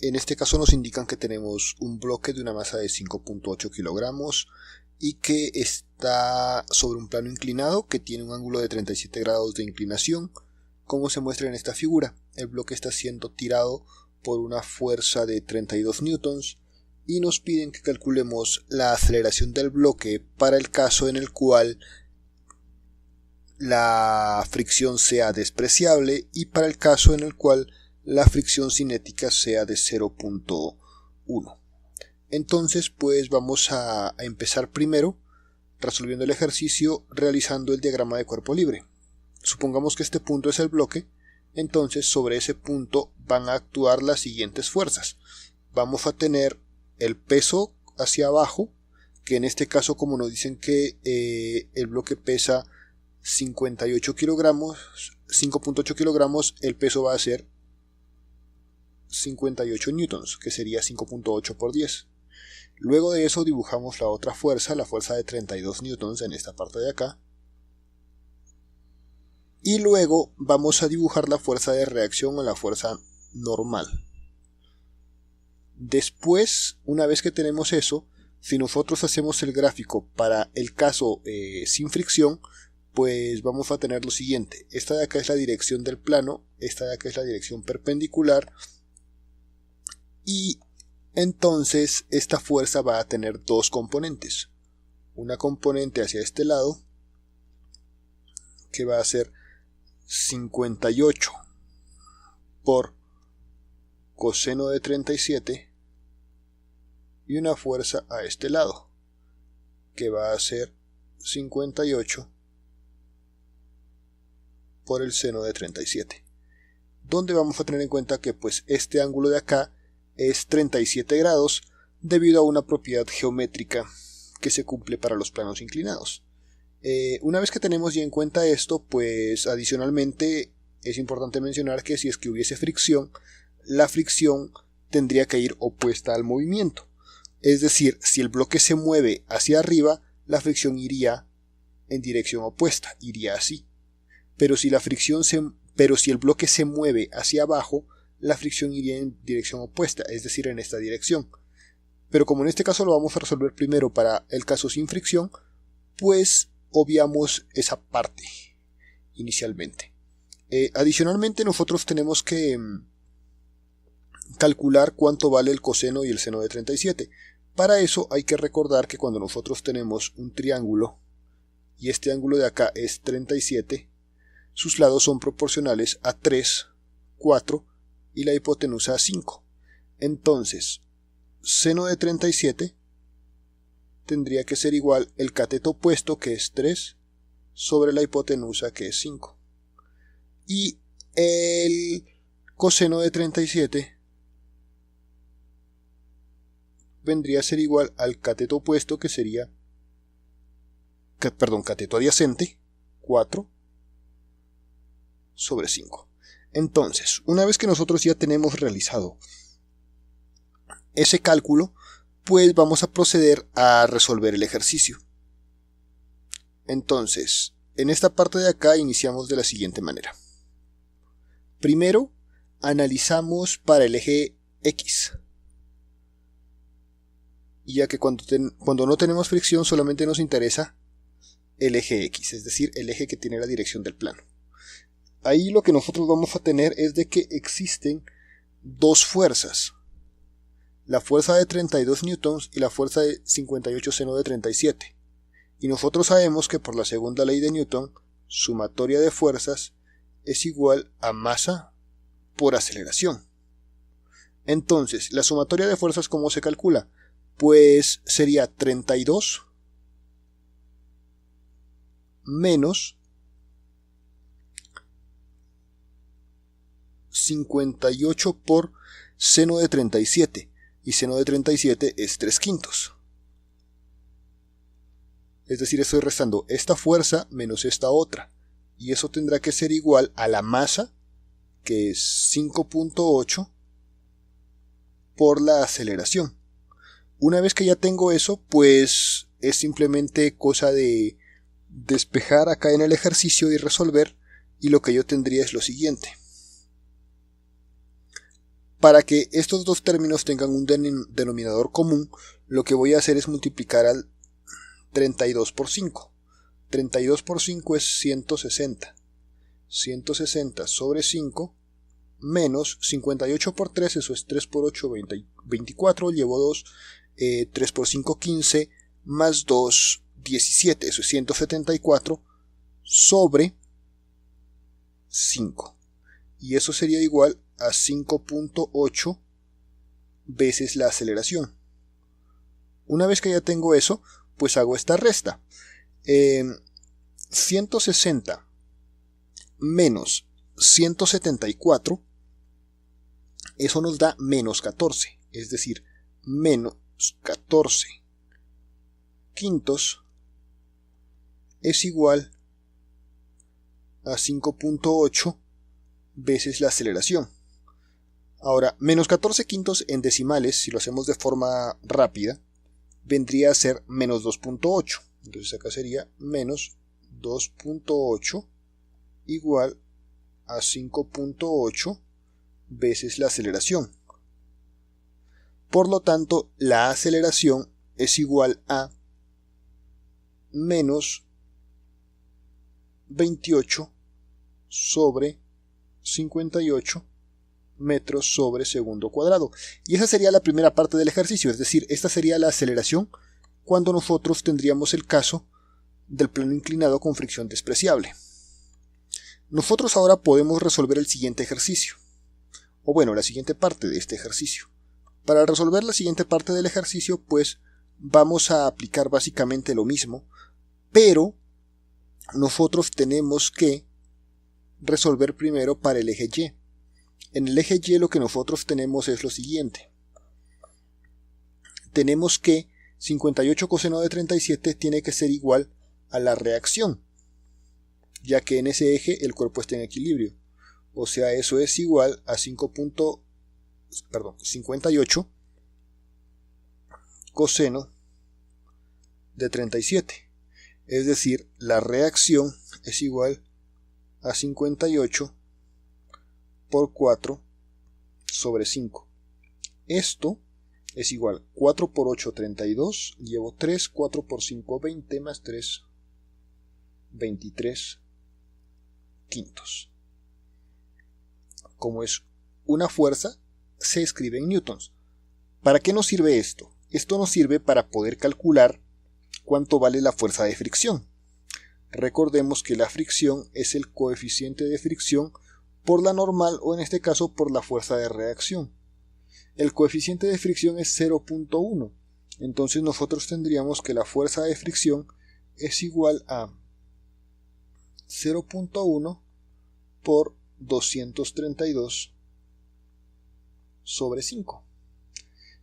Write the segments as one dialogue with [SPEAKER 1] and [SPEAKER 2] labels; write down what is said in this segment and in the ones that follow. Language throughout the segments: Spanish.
[SPEAKER 1] En este caso nos indican que tenemos un bloque de una masa de 5.8 kilogramos y que está sobre un plano inclinado que tiene un ángulo de 37 grados de inclinación, como se muestra en esta figura. El bloque está siendo tirado por una fuerza de 32 newtons y nos piden que calculemos la aceleración del bloque para el caso en el cual la fricción sea despreciable y para el caso en el cual la fricción cinética sea de 0.1. Entonces pues vamos a empezar primero resolviendo el ejercicio realizando el diagrama de cuerpo libre. Supongamos que este punto es el bloque, entonces sobre ese punto van a actuar las siguientes fuerzas. Vamos a tener el peso hacia abajo, que en este caso, como nos dicen que el bloque pesa 58 kilogramos, 5.8 kilogramos, el peso va a ser 58 newtons, que sería 5.8 por 10. Luego de eso dibujamos la otra fuerza, la fuerza de 32 newtons en esta parte de acá. Y luego vamos a dibujar la fuerza de reacción o la fuerza normal. Después, una vez que tenemos eso, si nosotros hacemos el gráfico para el caso sin fricción, pues vamos a tener lo siguiente. Esta de acá es la dirección del plano, esta de acá es la dirección perpendicular, y entonces esta fuerza va a tener dos componentes. Una componente hacia este lado, que va a ser 58 por coseno de 37, y una fuerza a este lado, que va a ser 58 por el seno de 37, donde vamos a tener en cuenta que pues este ángulo de acá es 37 grados debido a una propiedad geométrica que se cumple para los planos inclinados. Una vez que tenemos ya en cuenta esto, pues adicionalmente es importante mencionar que si es que hubiese fricción, la fricción tendría que ir opuesta al movimiento. Es decir, si el bloque se mueve hacia arriba, la fricción iría en dirección opuesta, iría así. Pero si el bloque se mueve hacia abajo, la fricción iría en dirección opuesta, es decir, en esta dirección. Pero como en este caso lo vamos a resolver primero para el caso sin fricción, pues obviamos esa parte inicialmente. Adicionalmente nosotros tenemos que calcular cuánto vale el coseno y el seno de 37. Para eso hay que recordar que cuando nosotros tenemos un triángulo y este ángulo de acá es 37, sus lados son proporcionales a 3, 4 y la hipotenusa a 5. Entonces, seno de 37 tendría que ser igual el cateto opuesto, que es 3, sobre la hipotenusa, que es 5. Y el coseno de 37 vendría a ser igual al cateto opuesto, que sería, cateto adyacente, 4 sobre 5. Entonces, una vez que nosotros ya tenemos realizado ese cálculo, pues vamos a proceder a resolver el ejercicio. Entonces, en esta parte de acá iniciamos de la siguiente manera. Primero, analizamos para el eje X, ya que cuando no tenemos fricción solamente nos interesa el eje X, es decir, el eje que tiene la dirección del plano. Ahí lo que nosotros vamos a tener es de que existen dos fuerzas, la fuerza de 32 newtons y la fuerza de 58 seno de 37, y nosotros sabemos que por la segunda ley de Newton, sumatoria de fuerzas es igual a masa por aceleración. Entonces, la sumatoria de fuerzas, ¿cómo se calcula? Pues sería 32 menos 58 por seno de 37, y seno de 37 es 3/5. Es decir, estoy restando esta fuerza menos esta otra, y eso tendrá que ser igual a la masa, que es 5.8 por la aceleración. Una vez que ya tengo eso, pues es simplemente cosa de despejar acá en el ejercicio y resolver, y lo que yo tendría es lo siguiente. Para que estos dos términos tengan un denominador común, lo que voy a hacer es multiplicar al 32 por 5. 32 por 5 es 160. 160 sobre 5 menos 58 por 3, eso es 3 por 8, 24, llevo 2, 3 por 5, 15, más 2, 17, eso es 174 sobre 5. Y eso sería igual a 5.8 veces la aceleración. Una vez que ya tengo eso, pues hago esta resta. 160 menos 174, eso nos da menos 14, es decir, menos 14 quintos es igual a 5.8 veces la aceleración. Ahora, menos 14 quintos en decimales, si lo hacemos de forma rápida, vendría a ser menos 2.8. Entonces acá sería menos 2.8 igual a 5.8 veces la aceleración. Por lo tanto, la aceleración es igual a menos 28 sobre 58 metros sobre segundo cuadrado. Y esa sería la primera parte del ejercicio, es decir, esta sería la aceleración cuando nosotros tendríamos el caso del plano inclinado con fricción despreciable. Nosotros ahora podemos resolver el siguiente ejercicio, o bueno, la siguiente parte de este ejercicio. Para resolver la siguiente parte del ejercicio, pues vamos a aplicar básicamente lo mismo, pero nosotros tenemos que resolver primero para el eje Y. En el eje Y lo que nosotros tenemos es lo siguiente. Tenemos que 58 coseno de 37 tiene que ser igual a la reacción, ya que en ese eje el cuerpo está en equilibrio. O sea, eso es igual a 58 coseno de 37. Es decir, la reacción es igual a 58 por 4 sobre 5. Esto es igual 4 por 8, 32, llevo 3, 4 por 5, 20, más 3, 23 quintos. Como es una fuerza, se escribe en newtons. ¿Para qué nos sirve esto? Esto nos sirve para poder calcular cuánto vale la fuerza de fricción. Recordemos que la fricción es el coeficiente de fricción por la normal o en este caso por la fuerza de reacción. El coeficiente de fricción es 0.1. Entonces nosotros tendríamos que la fuerza de fricción es igual a 0.1 por 232 sobre 5.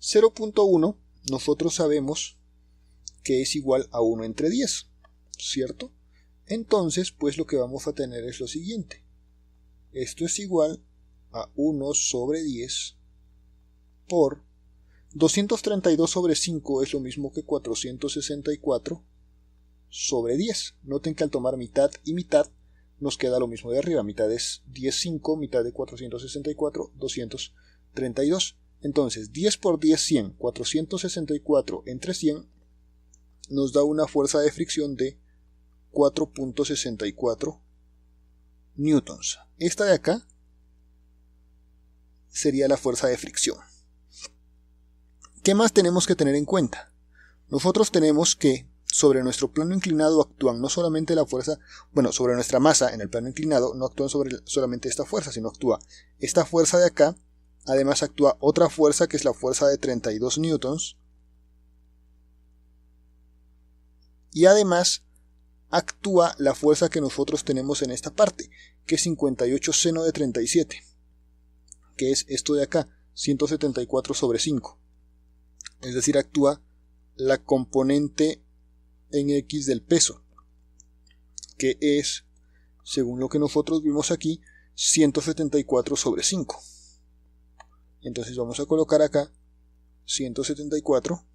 [SPEAKER 1] 0.1 nosotros sabemos que es igual a 1 entre 10, ¿cierto? Entonces, pues lo que vamos a tener es lo siguiente. Esto es igual a 1 sobre 10 por 232 sobre 5 es lo mismo que 464 sobre 10. Noten que al tomar mitad y mitad nos queda lo mismo de arriba. Mitad es 10,5, mitad de 464, 232. Entonces, 10 por 10, 100. 464 entre 100 nos da una fuerza de fricción de 4.64 newtons. Esta de acá sería la fuerza de fricción. ¿Qué más tenemos que tener en cuenta? Nosotros tenemos que sobre nuestro plano inclinado actúan no solamente la fuerza, bueno, sobre nuestra masa en el plano inclinado no actúan sobre solamente esta fuerza, sino actúa esta fuerza de acá, además actúa otra fuerza que es la fuerza de 32 newtons, y además actúa la fuerza que nosotros tenemos en esta parte, que es 58 seno de 37, que es esto de acá, 174 sobre 5. Es decir, actúa la componente en X del peso, que es, según lo que nosotros vimos aquí, 174 sobre 5. Entonces vamos a colocar acá 174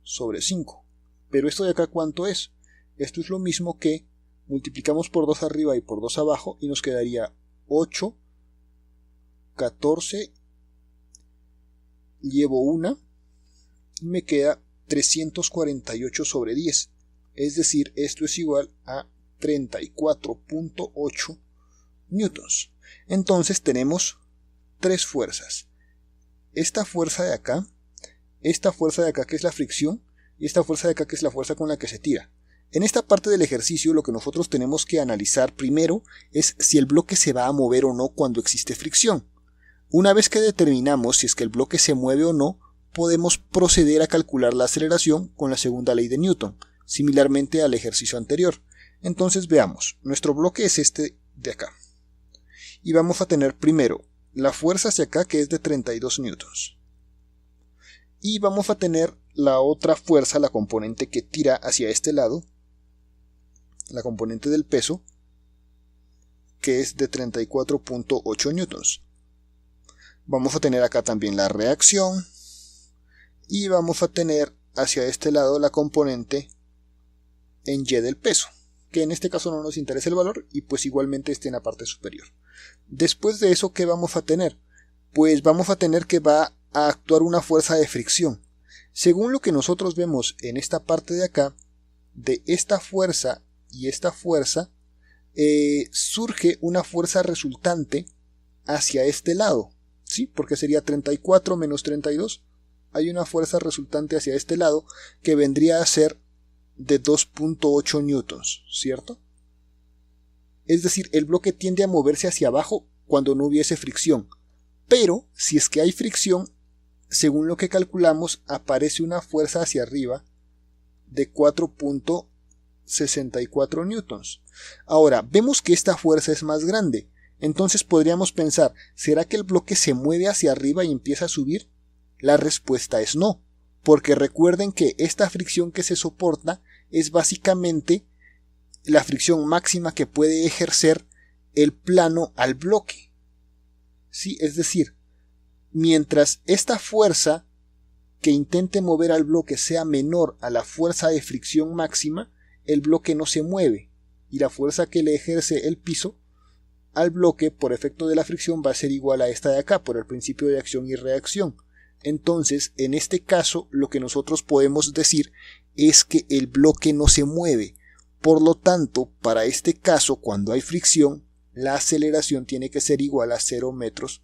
[SPEAKER 1] sobre 5. Pero esto de acá, ¿cuánto es? Esto es lo mismo que multiplicamos por 2 arriba y por 2 abajo y nos quedaría 8, 14 llevo una y me queda 348 sobre 10. Es decir, esto es igual a 34.8 newtons. Entonces tenemos tres fuerzas. Esta fuerza de acá que es la fricción, y esta fuerza de acá que es la fuerza con la que se tira. En esta parte del ejercicio lo que nosotros tenemos que analizar primero es si el bloque se va a mover o no cuando existe fricción. Una vez que determinamos si es que el bloque se mueve o no, podemos proceder a calcular la aceleración con la segunda ley de Newton, similarmente al ejercicio anterior. Entonces veamos, nuestro bloque es este de acá. Y vamos a tener primero la fuerza hacia acá que es de 32 newtons. Y vamos a tener la otra fuerza, la componente que tira hacia este lado, la componente del peso, que es de 34.8 newtons. Vamos a tener acá también la reacción y vamos a tener hacia este lado la componente en Y del peso, que en este caso no nos interesa el valor y pues igualmente está en la parte superior. Después de eso, ¿qué vamos a tener? Pues vamos a tener que va a actuar una fuerza de fricción. Según lo que nosotros vemos en esta parte de acá, de esta fuerza y esta fuerza, surge una fuerza resultante hacia este lado, ¿sí? Porque sería 34 menos 32. Hay una fuerza resultante hacia este lado que vendría a ser de 2.8 newtons, ¿cierto? Es decir, el bloque tiende a moverse hacia abajo cuando no hubiese fricción. Pero, si es que hay fricción, según lo que calculamos, aparece una fuerza hacia arriba de 4.64 newtons. Ahora, vemos que esta fuerza es más grande. Entonces podríamos pensar, ¿será que el bloque se mueve hacia arriba y empieza a subir? La respuesta es no, porque recuerden que esta fricción que se soporta es básicamente la fricción máxima que puede ejercer el plano al bloque. ¿Sí? Es decir, mientras esta fuerza que intente mover al bloque sea menor a la fuerza de fricción máxima, el bloque no se mueve y la fuerza que le ejerce el piso al bloque por efecto de la fricción va a ser igual a esta de acá por el principio de acción y reacción. Entonces, en este caso, lo que nosotros podemos decir es que el bloque no se mueve. Por lo tanto, para este caso, cuando hay fricción, la aceleración tiene que ser igual a 0 metros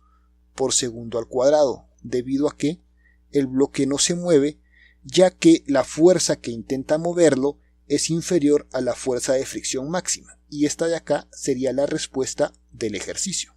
[SPEAKER 1] por segundo al cuadrado, debido a que el bloque no se mueve, ya que la fuerza que intenta moverlo es inferior a la fuerza de fricción máxima. Y esta de acá sería la respuesta del ejercicio.